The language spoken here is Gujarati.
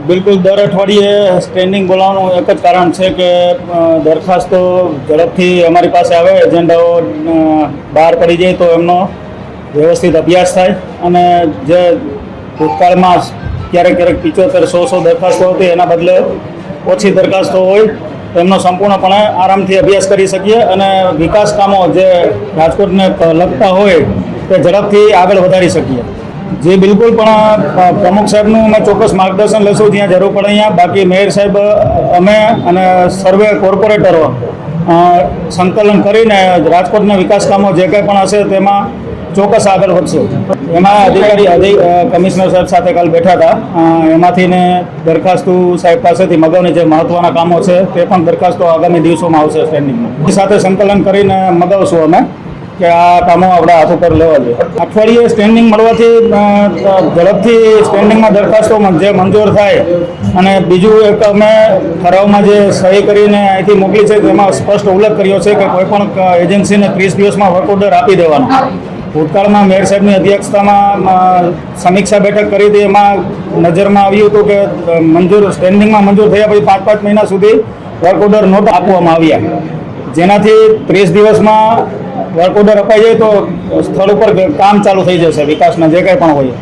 બિલકુલ દર અઠવાડિયે સ્ટેન્ડિંગ બોલાવવાનું એક જ કારણ છે કે દરખાસ્તો ઝડપથી અમારી પાસે આવે, એજન્ડાઓ બહાર પડી જાય તો એમનો વ્યવસ્થિત અભ્યાસ થાય અને જે ભૂતકાળમાં ક્યારેક 75-100 દરખાસ્તો હતી એના બદલે ઓછી દરખાસ્તો હોય તો એમનો સંપૂર્ણપણે આરામથી અભ્યાસ કરી શકીએ અને વિકાસ કામો જે રાજકોટને લગતા હોય તે ઝડપથી આગળ વધારી શકીએ. જે બિલકુલ પણ પ્રમુખ સાહેબનું અમે ચોક્કસ માર્ગદર્શન લેશું જ્યાં જરૂર પડે અહીંયા. બાકી મેયર સાહેબ અમે અને સર્વે કોર્પોરેટરો સંકલન કરીને રાજકોટના વિકાસ કામો જે કંઈ પણ હશે તેમાં ચોક્કસ આગળ વધશે. એમાં કમિશનર સાહેબ સાથે કાલ બેઠા હતા, એમાંથી ને દરખાસ્તો સાહેબ પાસેથી મગાવવાની જે મહત્ત્વના કામો છે તે પણ દરખાસ્તો આગામી દિવસોમાં આવશે સ્ટેન્ડિંગમાં. એ સાથે સંકલન કરીને મગાવશું અમે કે આ કામો આપણા હાથ ઉપર લેવા જોઈએ. અઠવાડિયે સ્ટેન્ડિંગ મળવાથી ઝડપથી સ્ટેન્ડિંગમાં દરખાસ્તો જે મંજૂર થાય અને બીજું એક અમે ઠરાવમાં જે સહી કરીને અહીંથી મોકલી છે તેમાં સ્પષ્ટ ઉલ્લેખ કર્યો છે કે કોઈપણ એજન્સીને 30 દિવસમાં વર્ક ઓર્ડર આપી દેવાનો. ભૂતકાળમાં મેયર સાહેબની અધ્યક્ષતામાં સમીક્ષા બેઠક કરી હતી, એમાં નજરમાં આવ્યું હતું કે સ્ટેન્ડિંગમાં મંજૂર થયા પછી 5-5 મહિના સુધી વર્ક ઓર્ડર નહોતા આપવામાં આવ્યા, જેનાથી 30 દિવસમાં વર્ક ઓર્ડર અપાઈ જાય તો સ્થળ ઉપર કામ ચાલુ થઈ જશે વિકાસના જે કંઈ પણ હોય.